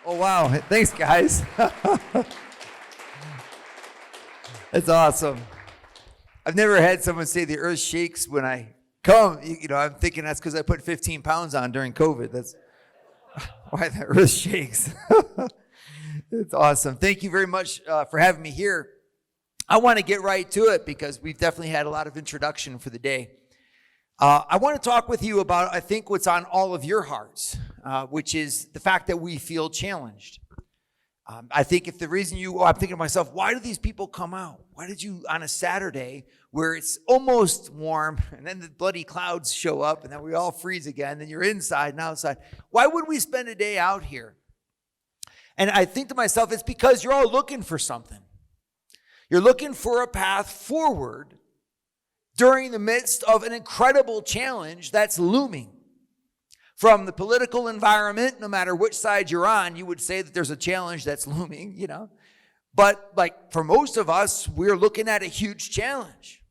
Oh, wow. Thanks, guys. That's awesome. I've never had someone say the earth shakes when I come. I'm thinking that's because I put 15 pounds on during COVID. That's why the earth shakes. It's awesome. Thank you very much for having me here. I want to get right to it because we've definitely had a lot of introduction for the day. I want to talk with you about, I think, what's on all of your hearts, which is the fact that we feel challenged. I think if the reason I'm thinking to myself, why do these people come out? Why did you, on a Saturday where it's almost warm and then the bloody clouds show up and then we all freeze again, then you're inside and outside. Why would we spend a day out here? And I think to myself, it's because you're all looking for something. You're looking for a path forward during the midst of an incredible challenge that's looming. From the political environment, no matter which side you're on, you would say that there's a challenge that's looming, But like for most of us, we're looking at a huge challenge.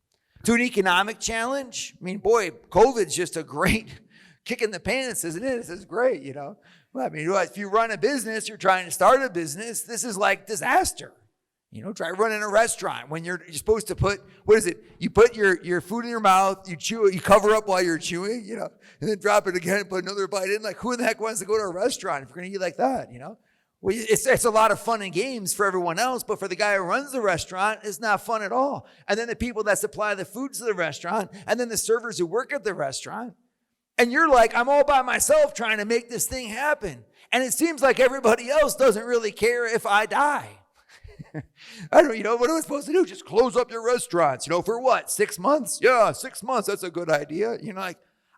To an economic challenge, I mean, boy, COVID's just a great kick in the pants, isn't it? This is great, Well, I mean, if you run a business, you're trying to start a business, this is like disaster. Try running a restaurant when you're supposed to put, what is it? You put your food in your mouth, you chew it, you cover up while you're chewing, and then drop it again and put another bite in. Like, who in the heck wants to go to a restaurant if you're going to eat like that, Well, it's a lot of fun and games for everyone else, but for the guy who runs the restaurant, it's not fun at all. And then the people that supply the food to the restaurant, and then the servers who work at the restaurant. And you're like, I'm all by myself trying to make this thing happen. And it seems like everybody else doesn't really care if I die. I don't, what am I supposed to do? Just close up your restaurants, for what? 6 months? Yeah, 6 months. That's a good idea.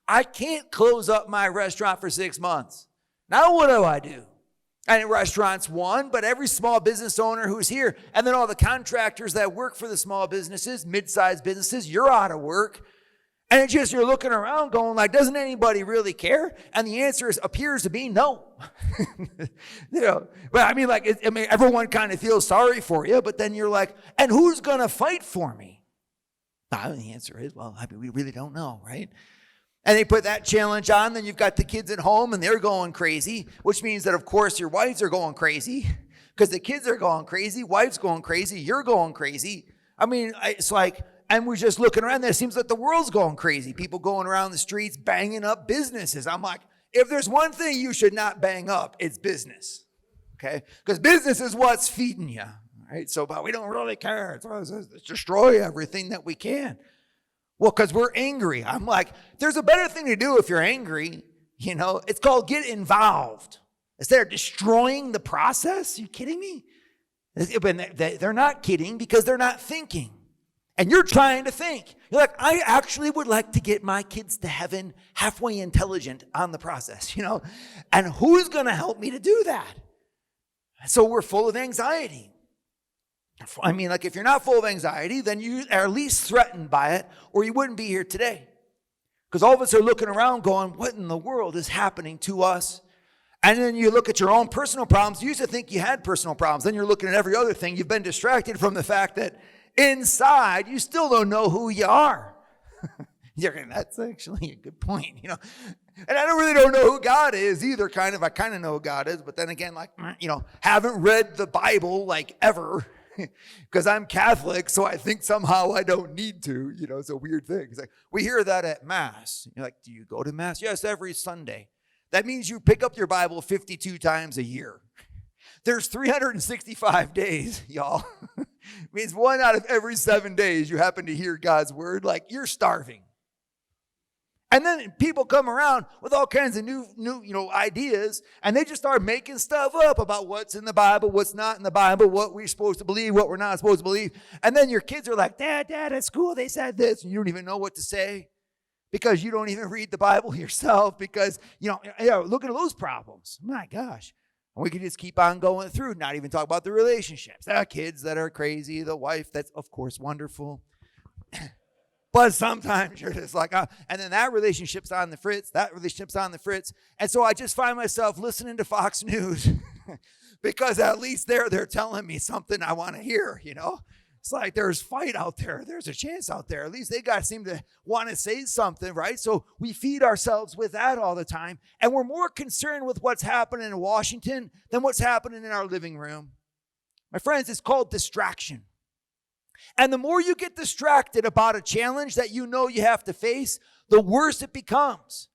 I can't close up my restaurant for 6 months. Now what do I do? And restaurants one, but every small business owner who's here, and then all the contractors that work for the small businesses, mid-sized businesses, you're out of work. And it's just you're looking around going like, doesn't anybody really care? And the answer appears to be no. But I mean, everyone kind of feels sorry for you, but then you're like, and who's going to fight for me? The answer is, we really don't know, right? And they put that challenge on, then you've got the kids at home and they're going crazy, which means that, of course, your wives are going crazy because the kids are going crazy, wife's going crazy, you're going crazy. I mean, it's like, and we're just looking around there. It seems like the world's going crazy. People going around the streets banging up businesses. I'm like, if there's one thing you should not bang up, it's business. Okay? Because business is what's feeding you. Right? So, but we don't really care. Let's destroy everything that we can. Well, because we're angry. I'm like, there's a better thing to do if you're angry. It's called get involved. Instead of destroying the process. Are you kidding me? They're not kidding because they're not thinking. And you're trying to think. You're like, I actually would like to get my kids to heaven halfway intelligent on the process, And who's going to help me to do that? So we're full of anxiety. I mean, like if you're not full of anxiety, then you are at least threatened by it, or you wouldn't be here today. Because all of us are looking around going, what in the world is happening to us? And then you look at your own personal problems. You used to think you had personal problems. Then you're looking at every other thing. You've been distracted from the fact that inside, you still don't know who you are. That's actually a good point, And I don't know who God is either, I kind of know who God is, but then again, haven't read the Bible, ever, because I'm Catholic, so I think somehow I don't need to, it's a weird thing. It's like, we hear that at Mass. You're like, do you go to Mass? Yes, every Sunday. That means you pick up your Bible 52 times a year. There's 365 days, y'all. It means 1 out of every 7 days you happen to hear God's word, you're starving. And then people come around with all kinds of new ideas, and they just start making stuff up about what's in the Bible, what's not in the Bible, what we're supposed to believe, what we're not supposed to believe. And then your kids are like, Dad, at school they said this, and you don't even know what to say because you don't even read the Bible yourself because, look at those problems. My gosh. And we could just keep on going through, not even talk about the relationships. There are kids that are crazy, the wife that's, of course, wonderful. But sometimes you're just like, and then that relationship's on the fritz, And so I just find myself listening to Fox News because at least they're telling me something I want to hear, It's like there's fight out there. There's a chance out there. At least they seem to want to say something, right? So we feed ourselves with that all the time. And we're more concerned with what's happening in Washington than what's happening in our living room. My friends, it's called distraction. And the more you get distracted about a challenge that you know you have to face, the worse it becomes.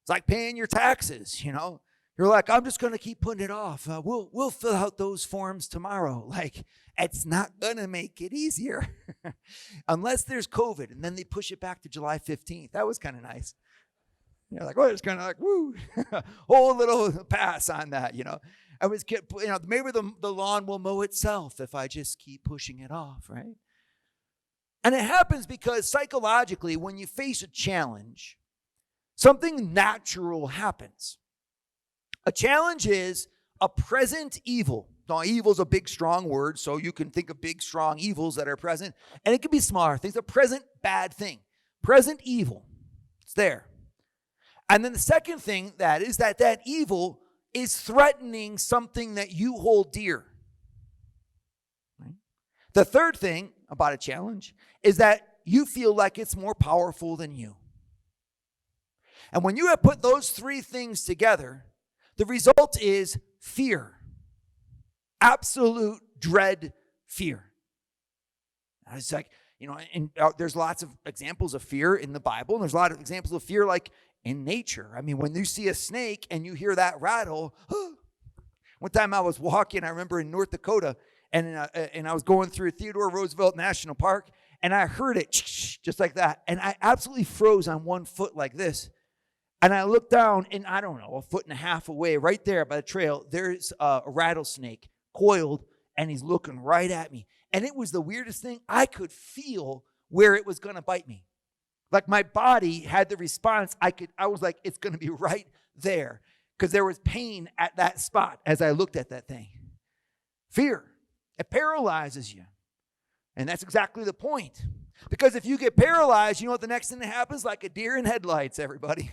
It's like paying your taxes, you know. You're like, I'm just going to keep putting it off. We'll fill out those forms tomorrow. Like, it's not going to make it easier unless there's COVID. And then they push it back to July 15th. That was kind of nice. You're like, well, it's kind of like, woo, whole little pass on that, you know. Maybe the lawn will mow itself if I just keep pushing it off, right? And it happens because psychologically, when you face a challenge, something natural happens. A challenge is a present evil. Now, evil is a big, strong word, so you can think of big, strong evils that are present. And it can be smaller things. A present bad thing. Present evil. It's there. And then the second thing is that evil is threatening something that you hold dear. Right? The third thing about a challenge is that you feel like it's more powerful than you. And when you have put those three things together, the result is fear. Absolute dread fear. It's like, you know, and there's lots of examples of fear in the Bible, and there's a lot of examples of fear like in nature. I mean, when you see a snake and you hear that rattle, one time I was walking, I remember in North Dakota, and I was going through Theodore Roosevelt National Park, and I heard it just like that, and I absolutely froze on one foot like this. And I looked down, and I don't know, a foot and a half away, right there by the trail, there's a rattlesnake coiled, and he's looking right at me. And it was the weirdest thing. I could feel where it was going to bite me. Like my body had the response. I was like, it's going to be right there. Because there was pain at that spot as I looked at that thing. Fear. It paralyzes you. And that's exactly the point. Because if you get paralyzed, you know what the next thing that happens? Like a deer in headlights, everybody.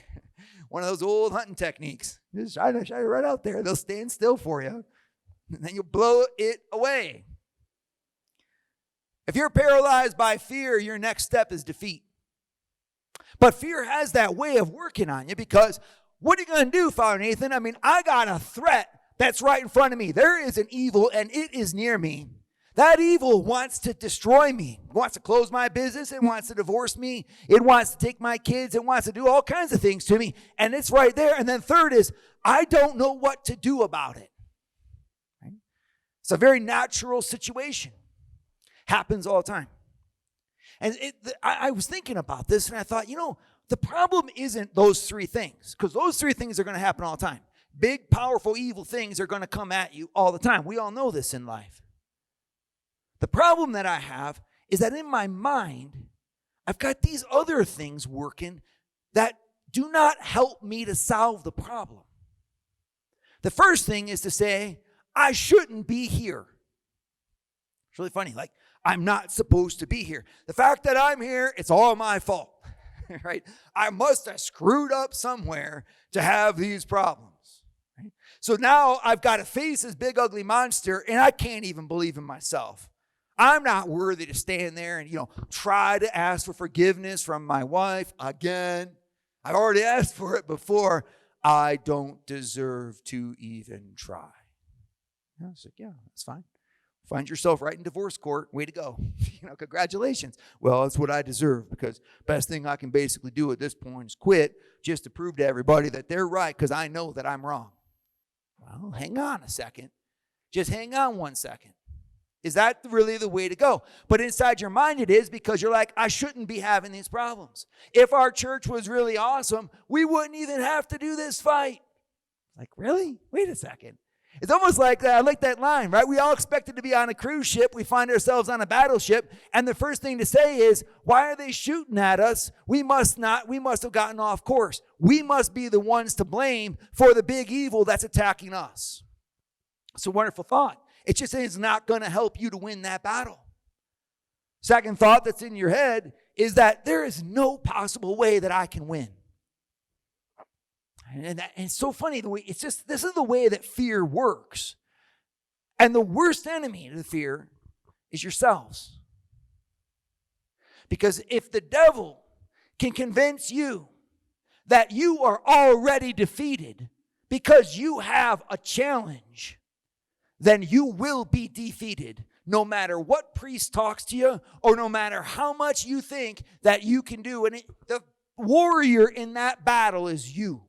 One of those old hunting techniques. Just shine it right out there. They'll stand still for you. And then you'll blow it away. If you're paralyzed by fear, your next step is defeat. But fear has that way of working on you because what are you going to do, Father Nathan? I mean, I got a threat that's right in front of me. There is an evil and it is near me. That evil wants to destroy me. It wants to close my business. It wants to divorce me. It wants to take my kids. It wants to do all kinds of things to me. And it's right there. And then third is, I don't know what to do about it. Right? It's a very natural situation. Happens all the time. And I was thinking about this, and I thought, you know, the problem isn't those three things, because those three things are going to happen all the time. Big, powerful, evil things are going to come at you all the time. We all know this in life. The problem that I have is that in my mind, I've got these other things working that do not help me to solve the problem. The first thing is to say, I shouldn't be here. It's really funny, like, I'm not supposed to be here. The fact that I'm here, it's all my fault, right? I must have screwed up somewhere to have these problems, right? So now I've got to face this big, ugly monster, and I can't even believe in myself. I'm not worthy to stand there and, try to ask for forgiveness from my wife again. I've already asked for it before. I don't deserve to even try. I was like, yeah, that's fine. Find yourself right in divorce court. Way to go. Congratulations. Well, that's what I deserve because best thing I can basically do at this point is quit just to prove to everybody that they're right because I know that I'm wrong. Well, hang on a second. Just hang on 1 second. Is that really the way to go? But inside your mind it is because you're like, I shouldn't be having these problems. If our church was really awesome, we wouldn't even have to do this fight. Like, really? Wait a second. It's almost like that. I like that line, right? We all expected to be on a cruise ship. We find ourselves on a battleship. And the first thing to say is, why are they shooting at us? We must have gotten off course. We must be the ones to blame for the big evil that's attacking us. It's a wonderful thought. It just is not going to help you to win that battle. Second thought that's in your head is that there is no possible way that I can win. And it's so funny, this is the way that fear works. And the worst enemy to the fear is yourselves. Because if the devil can convince you that you are already defeated because you have a challenge, then you will be defeated no matter what priest talks to you or no matter how much you think that you can do. And the warrior in that battle is you.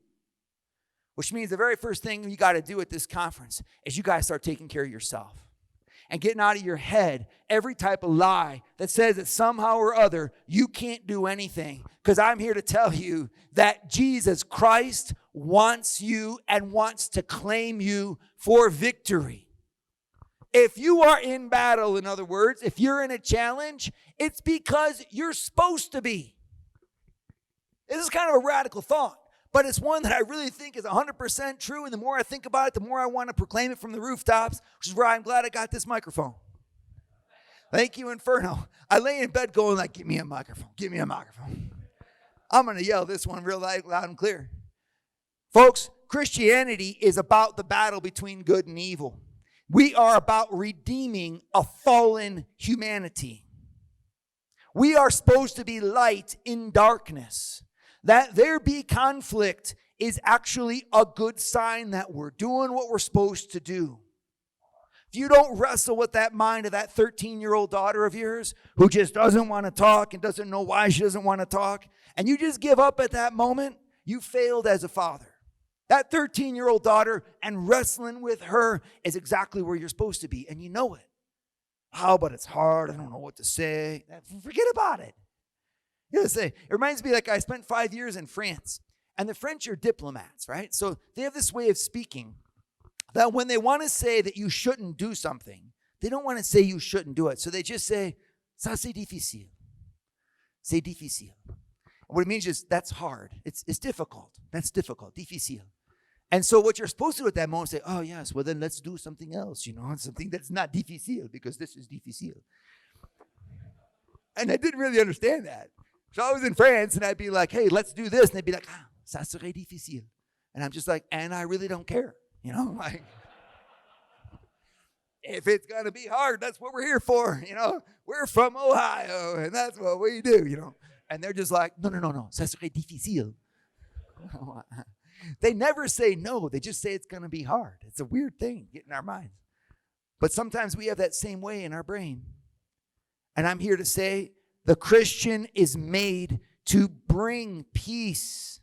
Which means the very first thing you got to do at this conference is you got to start taking care of yourself and getting out of your head every type of lie that says that somehow or other you can't do anything. Because I'm here to tell you that Jesus Christ wants you and wants to claim you for victory. If you are in battle, in other words, if you're in a challenge, it's because you're supposed to be. This is kind of a radical thought. But it's one that I really think is 100% true. And the more I think about it, the more I want to proclaim it from the rooftops, which is why I'm glad I got this microphone. Thank you, Inferno. I lay in bed going like, give me a microphone. Give me a microphone. I'm going to yell this one real loud and clear. Folks, Christianity is about the battle between good and evil. We are about redeeming a fallen humanity. We are supposed to be light in darkness. That there be conflict is actually a good sign that we're doing what we're supposed to do. If you don't wrestle with that mind of that 13-year-old daughter of yours who just doesn't want to talk and doesn't know why she doesn't want to talk, and you just give up at that moment, you failed as a father. That 13-year-old daughter and wrestling with her is exactly where you're supposed to be, and you know it. Oh, but it's hard. I don't know what to say. Forget about it. You know, say, it reminds me like I spent 5 years in France, and the French are diplomats, right? So they have this way of speaking that when they want to say that you shouldn't do something, they don't want to say you shouldn't do it. So they just say, ça c'est difficile. C'est difficile. What it means is that's hard. It's difficult. That's difficult. Difficile. And so what you're supposed to do at that moment is say, oh, yes, well, then let's do something else, something that's not difficile because this is difficile. And I didn't really understand that. So I was in France, and I'd be like, hey, let's do this. And they'd be like, ça serait difficile. And I'm just like, and I really don't care. Like, if it's going to be hard, that's what we're here for. We're from Ohio, and that's what we do, And they're just like, no, ça serait difficile. They never say no. They just say it's going to be hard. It's a weird thing getting our minds. But sometimes we have that same way in our brain. And I'm here to say, the Christian is made to bring peace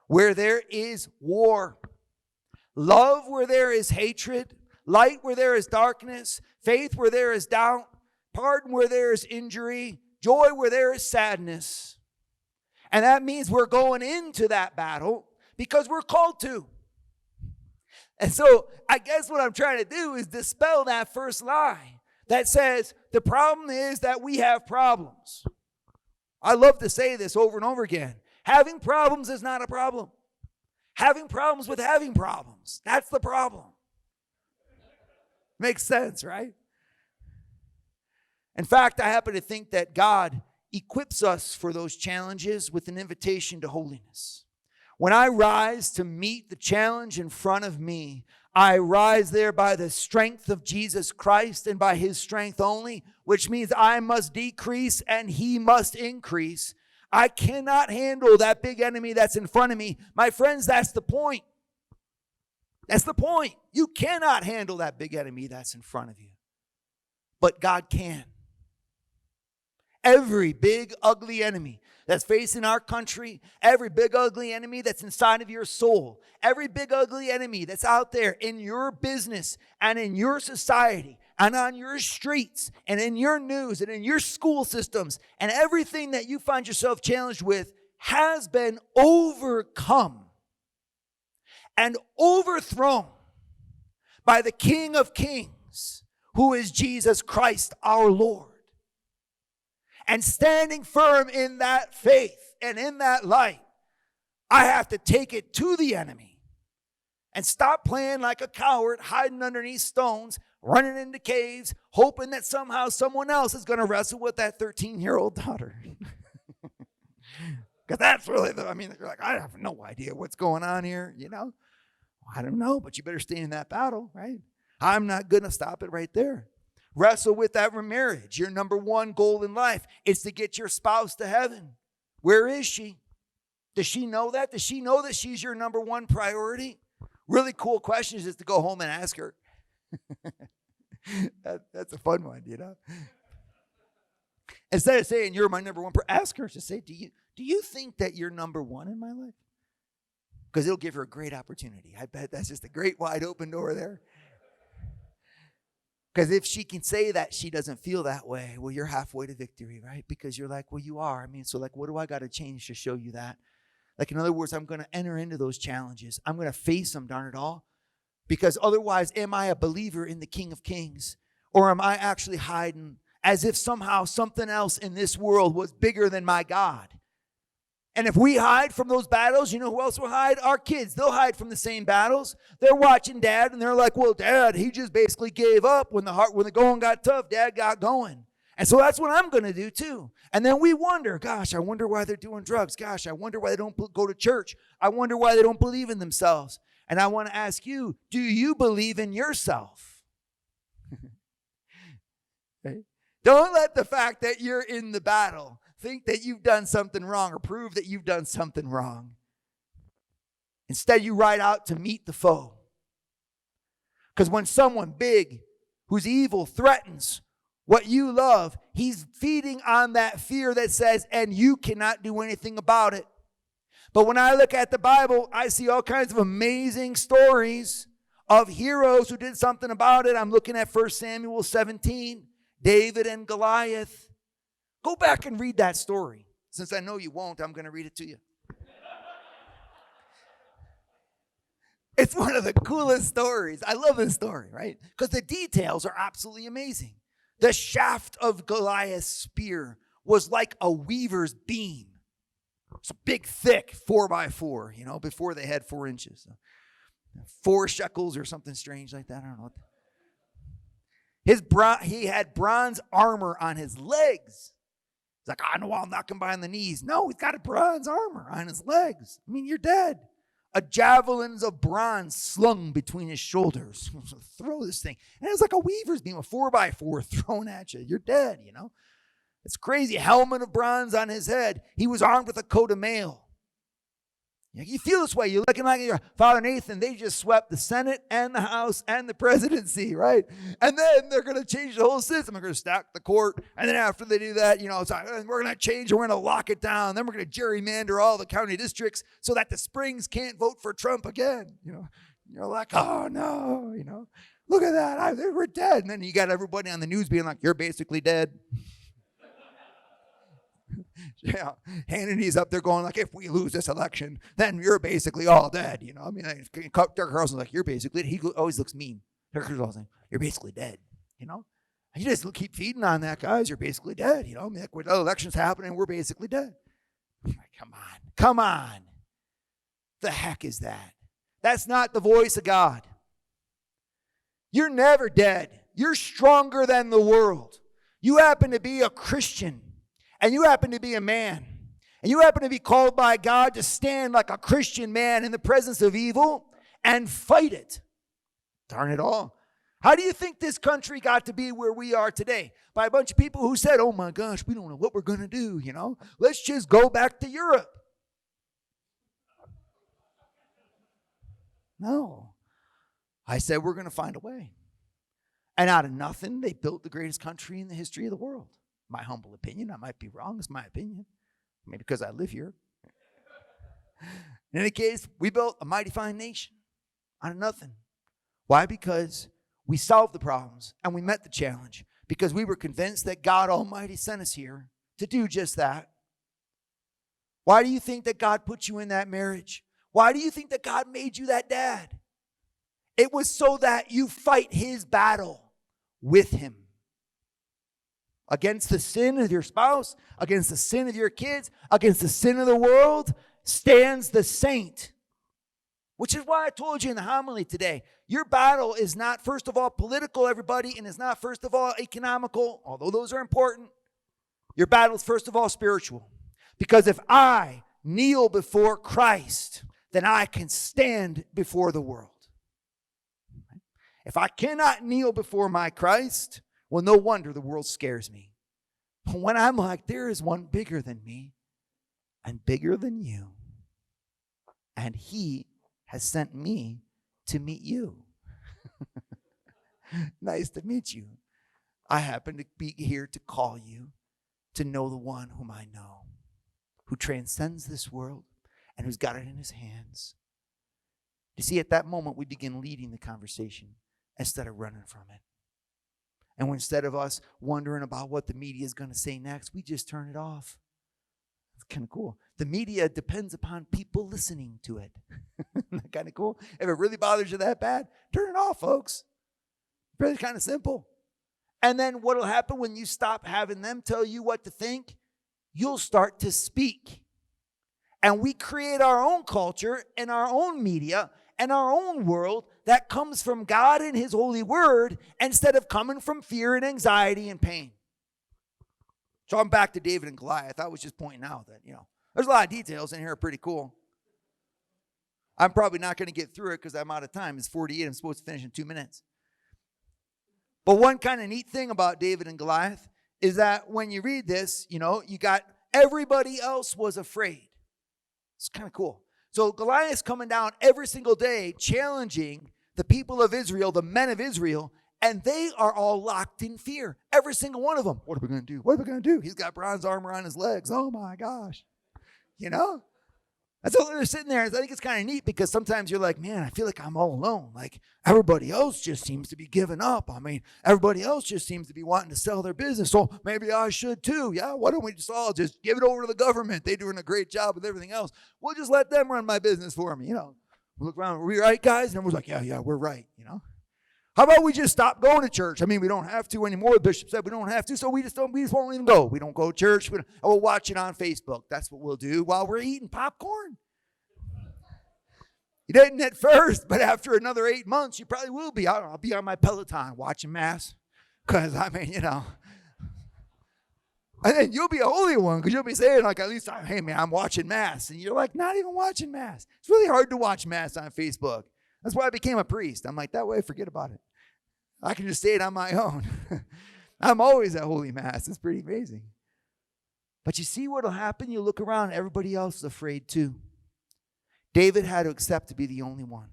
where there is war, love where there is hatred, light where there is darkness, faith where there is doubt, pardon where there is injury, joy where there is sadness. And that means we're going into that battle because we're called to. And so I guess what I'm trying to do is dispel that first lie that says the problem is that we have problems. I love to say this over and over again. Having problems is not a problem. Having problems with having problems, that's the problem. Makes sense, right? In fact, I happen to think that God equips us for those challenges with an invitation to holiness. When I rise to meet the challenge in front of me, I rise there by the strength of Jesus Christ and by his strength only, which means I must decrease and he must increase. I cannot handle that big enemy that's in front of me. My friends, that's the point. That's the point. You cannot handle that big enemy that's in front of you. But God can. Every big, ugly enemy that's facing our country, every big, ugly enemy that's inside of your soul, every big, ugly enemy that's out there in your business and in your society and on your streets and in your news and in your school systems and everything that you find yourself challenged with has been overcome and overthrown by the King of Kings, who is Jesus Christ our Lord. And standing firm in that faith and in that light, I have to take it to the enemy and stop playing like a coward, hiding underneath stones, running into caves, hoping that somehow someone else is going to wrestle with that 13-year-old daughter. Because that's really, you're like, I have no idea what's going on here, I don't know, but you better stay in that battle, right? I'm not going to stop it right there. Wrestle with that marriage. Your number one goal in life is to get your spouse to heaven. Where is she? Does she know that? Does she know that she's your number one priority? Really cool question is just to go home and ask her. That's a fun one, you know. Instead of saying you're my number one, ask her. Just say, do you think that you're number one in my life? Because it'll give her a great opportunity. I bet that's just a great wide open door there. Because if she can say that she doesn't feel that way, well, you're halfway to victory, right? Because you're like, well, you are. I mean, so like, what do I got to change to show you that? Like, in other words, I'm going to enter into those challenges. I'm going to face them, darn it all. Because otherwise, am I a believer in the King of Kings? Or am I actually hiding as if somehow something else in this world was bigger than my God? And if we hide from those battles, you know who else will hide? Our kids. They'll hide from the same battles. They're watching Dad, and they're like, well, Dad, he just basically gave up when the going got tough. Dad got going. And so that's what I'm going to do too. And then we wonder, gosh, I wonder why they're doing drugs. Gosh, I wonder why they don't go to church. I wonder why they don't believe in themselves. And I want to ask you, do you believe in yourself? Okay? Don't let the fact that you're in the battle think that you've done something wrong or prove that you've done something wrong. Instead, you ride out to meet the foe. Because when someone big who's evil threatens what you love, he's feeding on that fear that says, and you cannot do anything about it. But when I look at the Bible, I see all kinds of amazing stories of heroes who did something about it. I'm looking at 1 Samuel 17, David and Goliath. Go back and read that story. Since I know you won't, I'm going to read it to you. It's one of the coolest stories. I love this story, right? Because the details are absolutely amazing. The shaft of Goliath's spear was like a weaver's beam. It's a big, thick 4x4, you know, before they had 4 inches. 4 shekels or something strange like that. I don't know. He had bronze armor on his legs. He's like, I know I'll knock him behind the knees. No, he's got a bronze armor on his legs. I mean, you're dead. A javelins of bronze slung between his shoulders. Throw this thing. And it was like a weaver's beam, a 4x4 thrown at you. You're dead, you know. It's crazy. Helmet of bronze on his head. He was armed with a coat of mail. You feel this way. You're looking like your Father Nathan. They just swept the Senate and the House and the presidency, right? And then they're going to change the whole system. They're going to stack the court. And then after they do that, you know, it's like, we're going to change it. We're going to lock it down. Then we're going to gerrymander all the county districts so that the Springs can't vote for Trump again. You know, you're like, oh no, you know, look at that. We're dead. And then you got everybody on the news being like, you're basically dead. Yeah, Hannity's up there going like, if we lose this election, then you're basically all dead. You know, I mean, Tucker Carlson's like, you're basically dead. He always looks mean. Tucker Carlson's like, you're basically dead. You know, and you just keep feeding on that, guys. You're basically dead. You know, I mean, like, when the election's happening, we're basically dead. Like, come on. The heck is that? That's not the voice of God. You're never dead. You're stronger than the world. You happen to be a Christian. And you happen to be a man, and you happen to be called by God to stand like a Christian man in the presence of evil and fight it. Darn it all. How do you think this country got to be where we are today? By a bunch of people who said, oh my gosh, we don't know what we're going to do, you know. Let's just go back to Europe. No. I said we're going to find a way. And out of nothing, they built the greatest country in the history of the world. My humble opinion. I might be wrong. It's my opinion. Maybe because I live here. In any case, we built a mighty fine nation out of nothing. Why? Because we solved the problems and we met the challenge. Because we were convinced that God Almighty sent us here to do just that. Why do you think that God put you in that marriage? Why do you think that God made you that dad? It was so that you fight his battle with him. Against the sin of your spouse, against the sin of your kids, against the sin of the world, stands the saint. Which is why I told you in the homily today, your battle is not, first of all, political, everybody, and it's not, first of all, economical, although those are important. Your battle is, first of all, spiritual. Because if I kneel before Christ, then I can stand before the world. If I cannot kneel before my Christ, Well, no wonder the world scares me. But when I'm like, there is one bigger than me and bigger than you, and he has sent me to meet you. Nice to meet you. I happen to be here to call you to know the one whom I know, who transcends this world and who's got it in his hands. You see, at that moment, we begin leading the conversation instead of running from it. And instead of us wondering about what the media is going to say next, we just turn it off. It's kind of cool. The media depends upon people listening to it. Isn't that kind of cool? If it really bothers you that bad, turn it off, folks. It's really kind of simple. And then what will happen when you stop having them tell you what to think? You'll start to speak. And we create our own culture and our own media and our own world that comes from God and his holy word instead of coming from fear and anxiety and pain. So I'm back to David and Goliath. I was just pointing out that, there's a lot of details in here are pretty cool. I'm probably not going to get through it because I'm out of time. It's 48. I'm supposed to finish in 2 minutes. But one kind of neat thing about David and Goliath is that when you read this, you got everybody else was afraid. It's kind of cool. So Goliath's coming down every single day challenging the people of Israel, the men of Israel, and they are all locked in fear. Every single one of them. What are we going to do? What are we going to do? He's got bronze armor on his legs. Oh my gosh. That's all they're sitting there. I think it's kind of neat because sometimes you're like, man, I feel like I'm all alone. Like everybody else just seems to be giving up. Everybody else just seems to be wanting to sell their business. So maybe I should too. Yeah, why don't we just all just give it over to the government? They're doing a great job with everything else. We'll just let them run my business for me. We look around, are we right, guys? And everyone's like, yeah, we're right. How about we just stop going to church? We don't have to anymore. The bishop said we don't have to, so we just won't even go. We don't go to church. We'll watch it on Facebook. That's what we'll do while we're eating popcorn. You didn't at first, but after another 8 months, you probably will be. I'll be on my Peloton watching Mass. Because, and then you'll be a holy one because you'll be saying, like, at least, hey, man, I'm watching Mass. And you're like, not even watching Mass. It's really hard to watch Mass on Facebook. That's why I became a priest. I'm like, that way, forget about it. I can just say it on my own. I'm always at Holy Mass. It's pretty amazing. But you see what will happen? You look around, everybody else is afraid too. David had to accept to be the only one.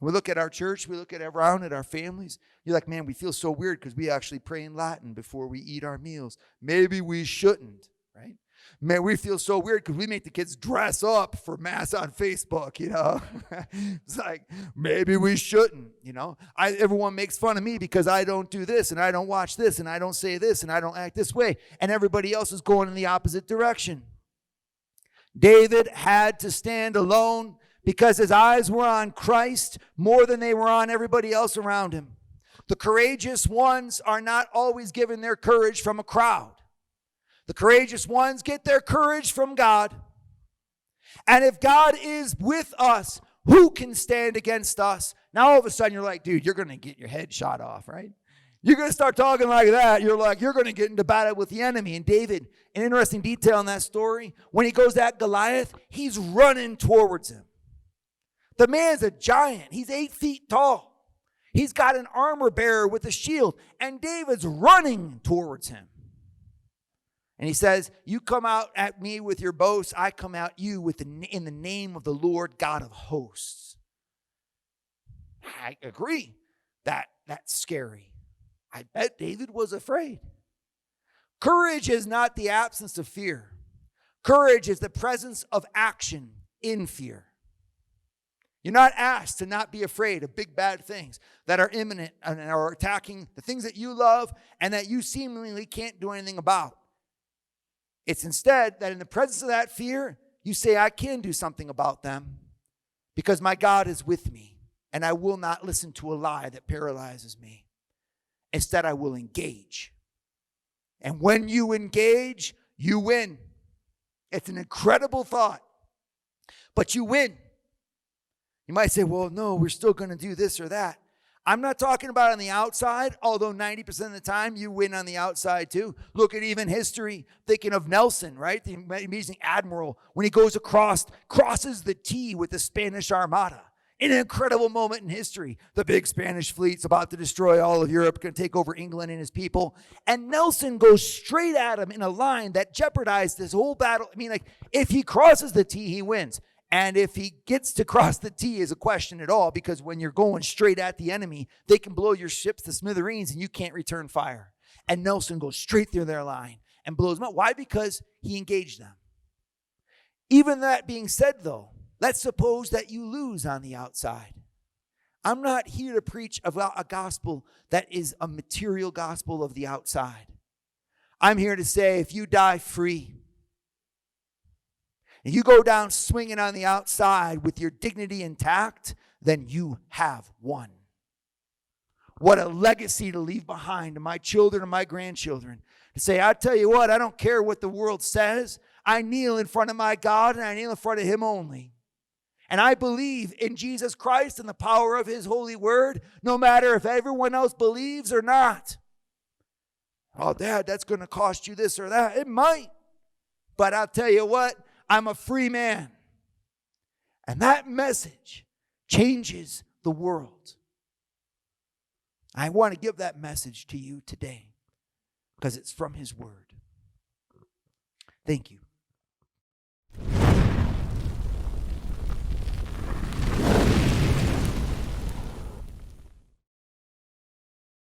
We look at our church, we look around at our families. You're like, man, we feel so weird because we actually pray in Latin before we eat our meals. Maybe we shouldn't, right? Man, we feel so weird because we make the kids dress up for Mass on Facebook, It's like, maybe we shouldn't, Everyone makes fun of me because I don't do this, and I don't watch this, and I don't say this, and I don't act this way. And everybody else is going in the opposite direction. David had to stand alone because his eyes were on Christ more than they were on everybody else around him. The courageous ones are not always given their courage from a crowd. The courageous ones get their courage from God. And if God is with us, who can stand against us? Now all of a sudden you're like, dude, you're going to get your head shot off, right? You're going to start talking like that. You're going to get into battle with the enemy. And David, an interesting detail in that story, when he goes at Goliath, he's running towards him. The man's a giant. He's 8 feet tall. He's got an armor bearer with a shield. And David's running towards him. And he says, you come out at me with your boast, I come at you in the name of the Lord God of hosts. I agree. That's scary. I bet David was afraid. Courage is not the absence of fear. Courage is the presence of action in fear. You're not asked to not be afraid of big bad things that are imminent and are attacking the things that you love and that you seemingly can't do anything about. It's instead that in the presence of that fear, you say, I can do something about them because my God is with me and I will not listen to a lie that paralyzes me. Instead, I will engage. And when you engage, you win. It's an incredible thought, but you win. You might say, well, no, we're still going to do this or that. I'm not talking about on the outside, although 90% of the time you win on the outside too. Look at even history, thinking of Nelson, right? The amazing admiral, when he goes across, crosses the T with the Spanish Armada. In an incredible moment in history, the big Spanish fleet's about to destroy all of Europe, going to take over England and his people. And Nelson goes straight at him in a line that jeopardized this whole battle. I mean, like, if he crosses the T, he wins. And if he gets to cross the T is a question at all, because when you're going straight at the enemy, they can blow your ships to smithereens and you can't return fire. And Nelson goes straight through their line and blows them up. Why? Because he engaged them. Even that being said, though, let's suppose that you lose on the outside. I'm not here to preach about a gospel that is a material gospel of the outside. I'm here to say if you die free, and you go down swinging on the outside with your dignity intact, then you have won. What a legacy to leave behind to my children and my grandchildren. To say, I tell you what, I don't care what the world says. I kneel in front of my God and I kneel in front of him only. And I believe in Jesus Christ and the power of his holy word, no matter if everyone else believes or not. Oh, Dad, that's going to cost you this or that. It might. But I'll tell you what, I'm a free man. And that message changes the world. I want to give that message to you today because it's from his word. Thank you.